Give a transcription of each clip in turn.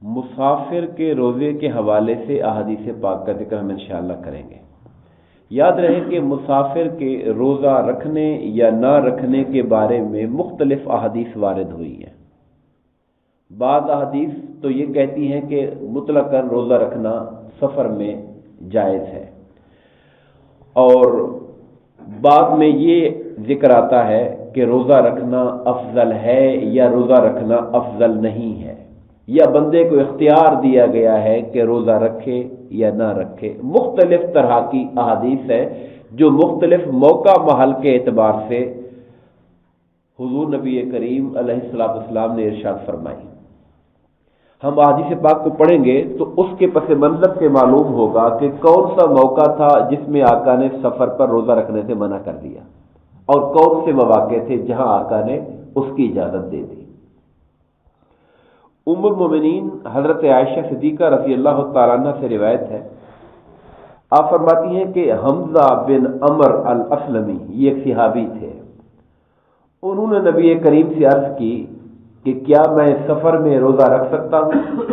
مسافر کے روزے کے حوالے سے احادیث پاک کا ذکر ہم انشاءاللہ کریں گے۔ یاد رہے کہ مسافر کے روزہ رکھنے یا نہ رکھنے کے بارے میں مختلف احادیث وارد ہوئی ہیں۔ بعض احادیث تو یہ کہتی ہیں کہ مطلقاً روزہ رکھنا سفر میں جائز ہے، اور بعد میں یہ ذکر آتا ہے کہ روزہ رکھنا افضل ہے یا روزہ رکھنا افضل نہیں ہے، یا بندے کو اختیار دیا گیا ہے کہ روزہ رکھے یا نہ رکھے۔ مختلف طرح کی احادیث ہے جو مختلف موقع محل کے اعتبار سے حضور نبی کریم علیہ السلام نے ارشاد فرمائی۔ ہم احادیث پاک کو پڑھیں گے تو اس کے پس منظر سے معلوم ہوگا کہ کون سا موقع تھا جس میں آقا نے سفر پر روزہ رکھنے سے منع کر دیا، اور کون سے مواقع تھے جہاں آقا نے اس کی اجازت دے دی۔ ام المومنین حضرت عائشہ صدیقہ رضی اللہ تعالیٰ عنہ سے روایت ہے، آپ فرماتی ہیں کہ حمزہ بن عمر الاسلمی، یہ ایک صحابی تھے، انہوں نے نبی کریم سے عرض کی کہ کیا میں سفر میں روزہ رکھ سکتا ہوں؟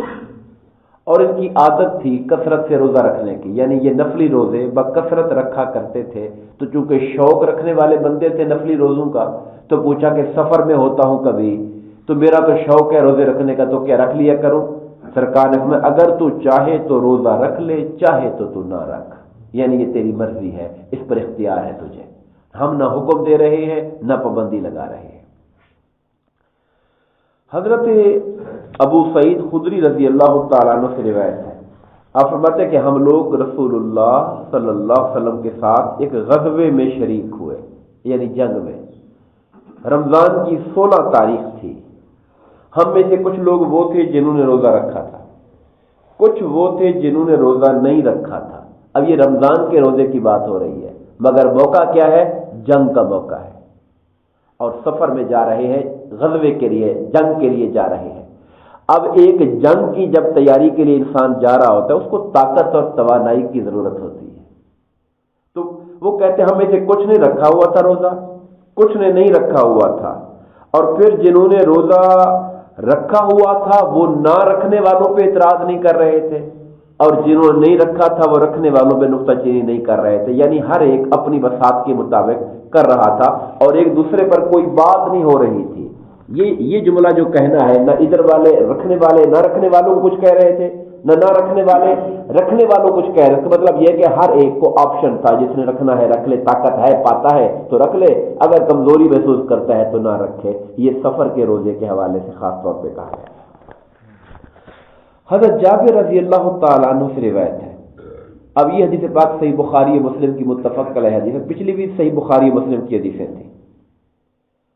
اور ان کی عادت تھی کثرت سے روزہ رکھنے کی، یعنی یہ نفلی روزے بکثرت رکھا کرتے تھے، تو چونکہ شوق رکھنے والے بندے تھے نفلی روزوں کا، تو پوچھا کہ سفر میں ہوتا ہوں کبھی تو میرا تو شوق ہے روزے رکھنے کا، تو کیا رکھ لیا کروں؟ سرکار نے فرمایا اگر تو چاہے تو روزہ رکھ لے، چاہے تو نہ رکھ، یعنی یہ تیری مرضی ہے، اس پر اختیار ہے تجھے، ہم نہ حکم دے رہے ہیں نہ پابندی لگا رہے ہیں۔ حضرت ابو سعید خدری رضی اللہ تعالیٰ عنہ سے روایت ہے، آپ فرماتے ہیں کہ ہم لوگ رسول اللہ صلی اللہ علیہ وسلم کے ساتھ ایک غزوے میں شریک ہوئے، یعنی جنگ میں۔ رمضان کی 16 تاریخ تھی۔ ہم میں سے کچھ لوگ وہ تھے جنہوں نے روزہ رکھا تھا، کچھ وہ تھے جنہوں نے روزہ نہیں رکھا تھا۔ اب یہ رمضان کے روزے کی بات ہو رہی ہے، مگر موقع کیا ہے؟ جنگ کا موقع ہے، اور سفر میں جا رہے ہیں، غزوے کے لیے، جنگ کے لیے جا رہے ہیں۔ اب ایک جنگ کی جب تیاری کے لیے انسان جا رہا ہوتا ہے، اس کو طاقت اور توانائی کی ضرورت ہوتی ہے۔ تو وہ کہتے ہیں ہم میں سے کچھ نے رکھا ہوا تھا روزہ، کچھ نے نہیں رکھا ہوا تھا، اور پھر جنہوں نے روزہ رکھا ہوا تھا وہ نہ رکھنے والوں پہ اعتراض نہیں کر رہے تھے، اور جنہوں نے نہیں رکھا تھا وہ رکھنے والوں پہ نکتہ چینی نہیں کر رہے تھے، یعنی ہر ایک اپنی بساط کے مطابق کر رہا تھا، اور ایک دوسرے پر کوئی بات نہیں ہو رہی تھی۔ یہ جملہ جو کہنا ہے، نہ ادھر والے رکھنے والے نہ رکھنے والوں کو کچھ کہہ رہے تھے، نہ رکھنے والے رکھنے والوں کچھ کہہ رہے تھے۔ مطلب یہ کہ ہر ایک کو آپشن تھا، جس نے رکھنا ہے رکھ لے، طاقت ہے پاتا ہے تو رکھ لے، اگر کمزوری محسوس کرتا ہے تو نہ رکھے۔ یہ سفر کے روزے کے حوالے سے خاص طور پہ کہا ہے۔ حضرت جابر رضی اللہ تعالیٰ عنہ سے روایت ہے، اب یہ حدیث پاک صحیح بخاری مسلم کی متفق علیہ حدیث ہے، پچھلی بھی صحیح بخاری مسلم کی حدیثیں تھیں۔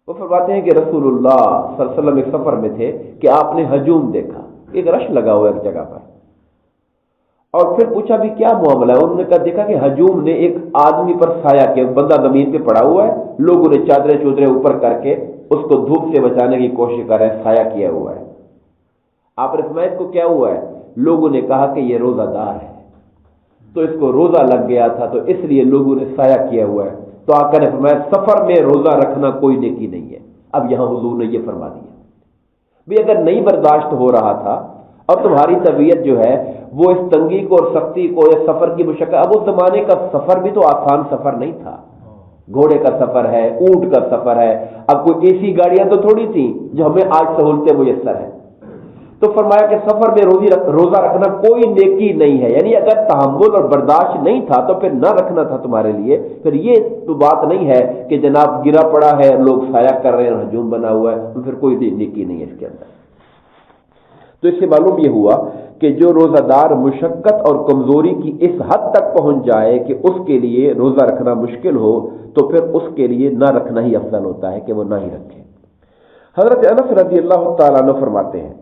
وہ فرماتے ہیں کہ رسول اللہ صلی اللہ علیہ وسلم ایک سفر میں تھے کہ آپ نے ہجوم دیکھا، ایک رش لگا ہوا ایک جگہ پر، اور پھر پوچھا بھی کیا معاملہ ہے؟ انہوں نے کہا دیکھا کہ ہجوم نے ایک آدمی پر سایہ کیا، بندہ زمین پہ پڑا ہوا ہے، لوگوں نے چادریں چودریں اوپر کر کے اس کو دھوپ سے بچانے کی کوشش کر رہے ہیں، سایہ کیا ہوا ہے۔ آپ نے فرمایا اس کو کیا ہوا ہے؟ لوگوں نے کہا کہ یہ روزہ دار ہے، تو اس کو روزہ لگ گیا تھا تو اس لیے لوگوں نے سایہ کیا ہوا ہے۔ تو آقا نے فرمایا سفر میں روزہ رکھنا کوئی نیکی نہیں ہے۔ اب یہاں حضور نے یہ فرما دیا بھی اگر نہیں برداشت ہو رہا تھا اور تمہاری طبیعت جو ہے وہ اس تنگی کو اور سختی کو یا سفر کی مشقت، اب اس زمانے کا سفر بھی تو آسان سفر نہیں تھا، گھوڑے کا سفر ہے، اونٹ کا سفر ہے، اب کوئی اے سی گاڑیاں تو تھوڑی تھیں جو ہمیں آج سہولتیں میسر ہیں۔ تو فرمایا کہ سفر میں روزہ رکھنا کوئی نیکی نہیں ہے، یعنی اگر تحمل اور برداشت نہیں تھا تو پھر نہ رکھنا تھا تمہارے لیے۔ پھر یہ تو بات نہیں ہے کہ جناب گرا پڑا ہے، لوگ سایہ کر رہے ہیں، ہجوم بنا ہوا ہے، تو پھر کوئی نیکی نہیں ہے اس کے اندر۔ تو اس سے معلوم یہ ہوا کہ جو روزہ دار مشقت اور کمزوری کی اس حد تک پہنچ جائے کہ اس کے لیے روزہ رکھنا مشکل ہو، تو پھر اس کے لیے نہ رکھنا ہی افضل ہوتا ہے کہ وہ نہ ہی رکھے۔ حضرت انس رضی اللہ تعالیٰ عنہ فرماتے ہیں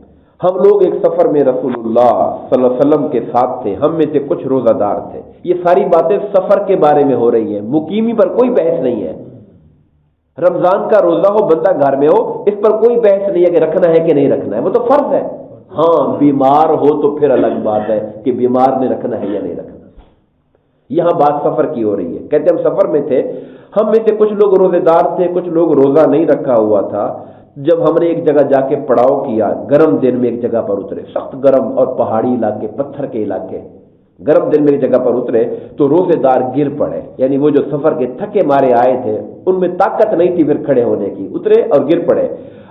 ہم لوگ ایک سفر میں رسول اللہ صلی اللہ علیہ وسلم کے ساتھ تھے، ہم میں سے کچھ روزہ دار تھے۔ یہ ساری باتیں سفر کے بارے میں ہو رہی ہیں، مقیمی پر کوئی بحث نہیں ہے۔ رمضان کا روزہ ہو، بندہ گھر میں ہو، اس پر کوئی بحث نہیں ہے کہ رکھنا ہے کہ نہیں رکھنا ہے، وہ تو فرض ہے۔ ہاں بیمار ہو تو پھر الگ بات ہے کہ بیمار نے رکھنا ہے یا نہیں رکھنا۔ یہاں بات سفر کی ہو رہی ہے۔ کہتے ہم سفر میں تھے، ہم میں سے کچھ لوگ روزے دار تھے، کچھ لوگ روزہ نہیں رکھا ہوا تھا، جب ہم نے ایک جگہ جا کے پڑاؤ کیا، گرم دن میں ایک جگہ پر اترے، سخت گرم اور پہاڑی علاقے، پتھر کے علاقے، گرم دن میں ایک جگہ پر اترے تو روزے دار گر پڑے، یعنی وہ جو سفر کے تھکے مارے آئے تھے ان میں طاقت نہیں تھی پھر کھڑے ہونے کی، اترے اور گر پڑے۔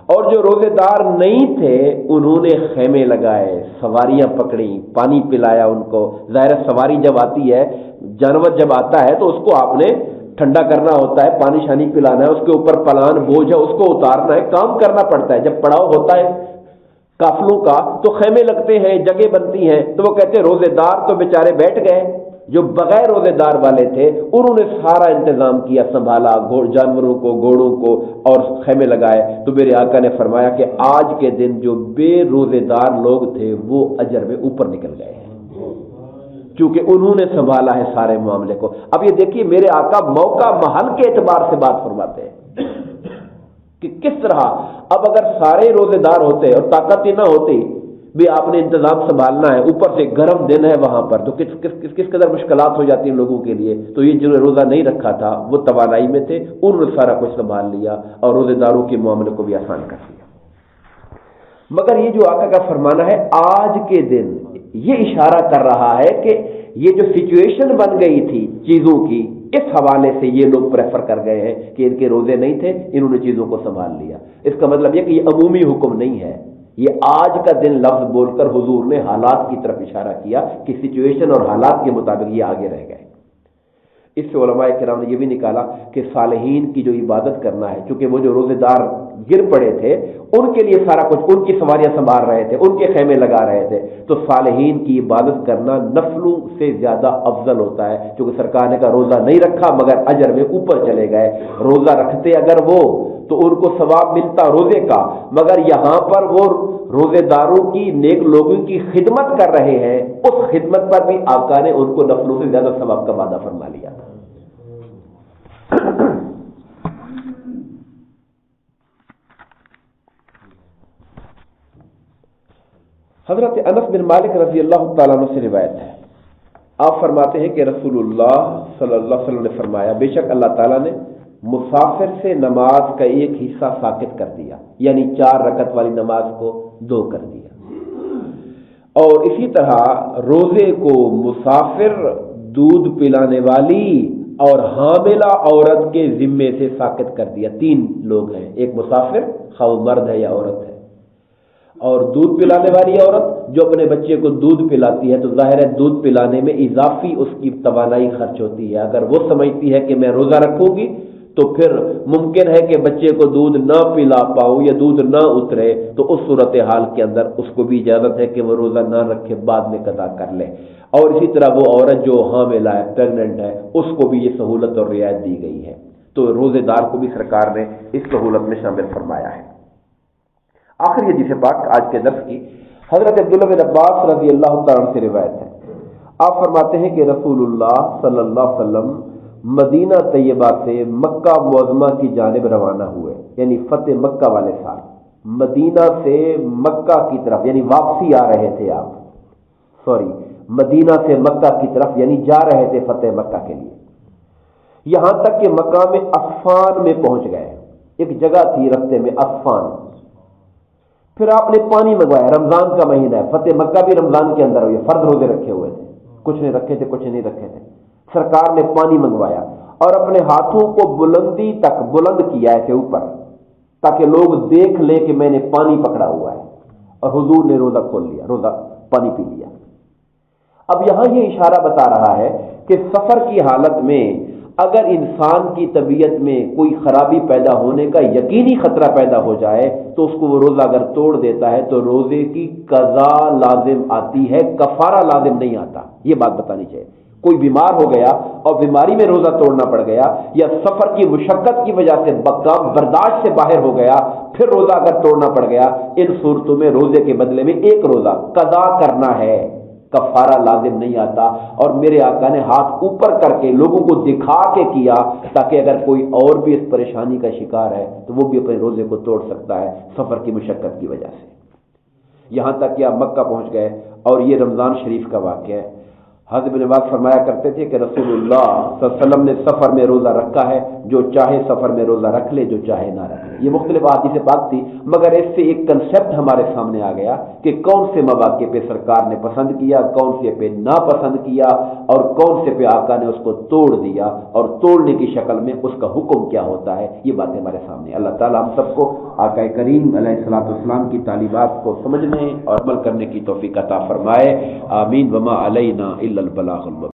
اور جو روزے دار نہیں تھے انہوں نے خیمے لگائے، سواریاں پکڑی، پانی پلایا ان کو۔ ظاہر سواری جب آتی ہے، جانور جب آتا ہے تو اس کو آپ نے ٹھنڈا کرنا ہوتا ہے، پانی شانی پلانا ہے، اس کے اوپر پلان بوجھ ہے اس کو اتارنا ہے، کام کرنا پڑتا ہے۔ جب پڑاؤ ہوتا ہے قافلوں کا تو خیمے لگتے ہیں، جگہ بنتی ہیں، تو وہ کہتے ہیں روزے دار تو بیچارے بیٹھ گئے، جو بغیر روزے دار والے تھے انہوں نے سارا انتظام کیا، سنبھالا جانوروں کو، گھوڑوں کو، اور خیمے لگائے۔ تو میرے آقا نے فرمایا کہ آج کے دن جو بے روزے دار لوگ تھے وہ اجر میں اوپر نکل گئے ہیں، کیونکہ انہوں نے سنبھالا ہے سارے معاملے کو۔ اب یہ دیکھیے میرے آقا موقع محل کے اعتبار سے بات فرماتے ہیں کہ کس طرح اب اگر سارے روزے دار ہوتے اور طاقت ہی نہ ہوتی بھی آپ نے انتظام سنبھالنا ہے، اوپر سے گرم دن ہے وہاں پر، تو کس قدر مشکلات ہو جاتی ہیں لوگوں کے لیے۔ تو یہ جو روزہ نہیں رکھا تھا وہ توانائی میں تھے، انہوں نے سارا کچھ سنبھال لیا اور روزے داروں کے معاملے کو بھی آسان کر دیا۔ مگر یہ جو آقا کا فرمانا ہے آج کے دن، یہ اشارہ کر رہا ہے کہ یہ جو سچویشن بن گئی تھی چیزوں کی، اس حوالے سے یہ لوگ پریفر کر گئے ہیں کہ ان کے روزے نہیں تھے، انہوں نے چیزوں کو سنبھال لیا۔ اس کا مطلب یہ کہ یہ عمومی حکم نہیں ہے، یہ آج کا دن لفظ بول کر حضور نے حالات کی طرف اشارہ کیا کہ سچویشن اور حالات کے مطابق یہ آگے رہ گئے۔ اس سے علماء کرام نے یہ بھی نکالا کہ صالحین کی جو عبادت کرنا ہے، چونکہ وہ جو روزے دار گر پڑے تھے ان کے لیے سارا کچھ، ان کی سواریاں سنبھال رہے تھے، ان کے خیمے لگا رہے تھے، تو صالحین کی عبادت کرنا نفلوں سے زیادہ افضل ہوتا ہے، کیونکہ سرکار نے کہا روزہ نہیں رکھا مگر اجر میں اوپر چلے گئے۔ روزہ رکھتے اگر وہ تو ان کو ثواب ملتا روزے کا، مگر یہاں پر وہ روزے داروں کی، نیک لوگوں کی خدمت کر رہے ہیں، اس خدمت پر بھی آقا نے ان کو نفلوں سے زیادہ ثواب کا وعدہ فرما لیا تھا۔ حضرت انس بن مالک رضی اللہ تعالیٰ عنہ سے روایت ہے، آپ فرماتے ہیں کہ رسول اللہ صلی اللہ علیہ وسلم نے فرمایا بے شک اللہ تعالیٰ نے مسافر سے نماز کا ایک حصہ ساقط کر دیا، یعنی 4 رکعت والی نماز کو 2 کر دیا، اور اسی طرح روزے کو مسافر، دودھ پلانے والی اور حاملہ عورت کے ذمے سے ساقط کر دیا۔ 3 لوگ ہیں، ایک مسافر خواہ مرد ہے یا عورت ہے، اور دودھ پلانے والی عورت جو اپنے بچے کو دودھ پلاتی ہے، تو ظاہر ہے دودھ پلانے میں اضافی اس کی توانائی خرچ ہوتی ہے۔ اگر وہ سمجھتی ہے کہ میں روزہ رکھوں گی تو پھر ممکن ہے کہ بچے کو دودھ نہ پلا پاؤں یا دودھ نہ اترے، تو اس صورتحال کے اندر اس کو بھی اجازت ہے کہ وہ روزہ نہ رکھے، بعد میں قضا کر لے۔ اور اسی طرح وہ عورت جو حاملہ ہے، پریگننٹ ہے، اس کو بھی یہ سہولت اور رعایت دی گئی ہے، تو روزے دار کو بھی سرکار نے اس سہولت میں شامل فرمایا ہے۔ آخری حدیث پاک آج کے درس کی حضرت عبداللہ بن عباس رضی اللہ تعالیٰ عنہ سے روایت ہے، آپ فرماتے ہیں کہ رسول اللہ صلی اللہ علیہ وسلم مدینہ طیبہ سے مکہ معظمہ کی جانب روانہ ہوئے، یعنی فتح مکہ والے سال مدینہ سے مکہ کی طرف، یعنی واپسی آ رہے تھے آپ، مدینہ سے مکہ کی طرف یعنی جا رہے تھے فتح مکہ کے لیے، یہاں تک کہ مقام عصفان میں پہنچ گئے۔ ایک جگہ تھی رستے میں عصفان، پھر آپ نے پانی منگوایا، رمضان کا مہینہ ہے، فتح مکہ بھی رمضان کے اندر ہوئی، فرض روزے رکھے ہوئے تھے، کچھ نے رکھے تھے کچھ نہیں رکھے تھے، سرکار نے پانی منگوایا اور اپنے ہاتھوں کو بلندی تک بلند کیا ہے کہ اوپر، تاکہ لوگ دیکھ لیں کہ میں نے پانی پکڑا ہوا ہے، اور حضور نے روزہ کھول لیا، روزہ پانی پی لیا۔ اب یہاں یہ اشارہ بتا رہا ہے کہ سفر کی حالت میں اگر انسان کی طبیعت میں کوئی خرابی پیدا ہونے کا یقینی خطرہ پیدا ہو جائے تو اس کو وہ روزہ اگر توڑ دیتا ہے تو روزے کی قضا لازم آتی ہے، کفارہ لازم نہیں آتا۔ یہ بات بتانی چاہیے۔ کوئی بیمار ہو گیا اور بیماری میں روزہ توڑنا پڑ گیا، یا سفر کی مشقت کی وجہ سے برداشت سے باہر ہو گیا، پھر روزہ اگر توڑنا پڑ گیا، ان صورتوں میں روزے کے بدلے میں ایک روزہ قضا کرنا ہے، کفارہ لازم نہیں آتا۔ اور میرے آقا نے ہاتھ اوپر کر کے لوگوں کو دکھا کے کیا، تاکہ اگر کوئی اور بھی اس پریشانی کا شکار ہے تو وہ بھی اپنے روزے کو توڑ سکتا ہے سفر کی مشقت کی وجہ سے۔ یہاں تک کہ آپ مکہ پہنچ گئے، اور یہ رمضان شریف کا واقعہ ہے۔ حضرت ابن عباس فرمایا کرتے تھے کہ رسول اللہ صلی اللہ علیہ وسلم نے سفر میں روزہ رکھا ہے، جو چاہے سفر میں روزہ رکھ لے، جو چاہے نہ رکھ لے۔ یہ مختلف احادیث پاک تھی، مگر اس سے ایک کنسیپٹ ہمارے سامنے آ گیا کہ کون سے مواقع پہ سرکار نے پسند کیا، کون سے پہ ناپسند کیا، اور کون سے پہ آقا نے اس کو توڑ دیا، اور توڑنے کی شکل میں اس کا حکم کیا ہوتا ہے۔ یہ باتیں ہمارے سامنے۔ اللہ تعالیٰ ہم سب کو آقا کریم علیہ الصلوۃ والسلام کی تعلیمات کو سمجھنے اور عمل کرنے کی توفیق عطا فرمائے، آمین۔ وما علینا الا البلاغ المبین۔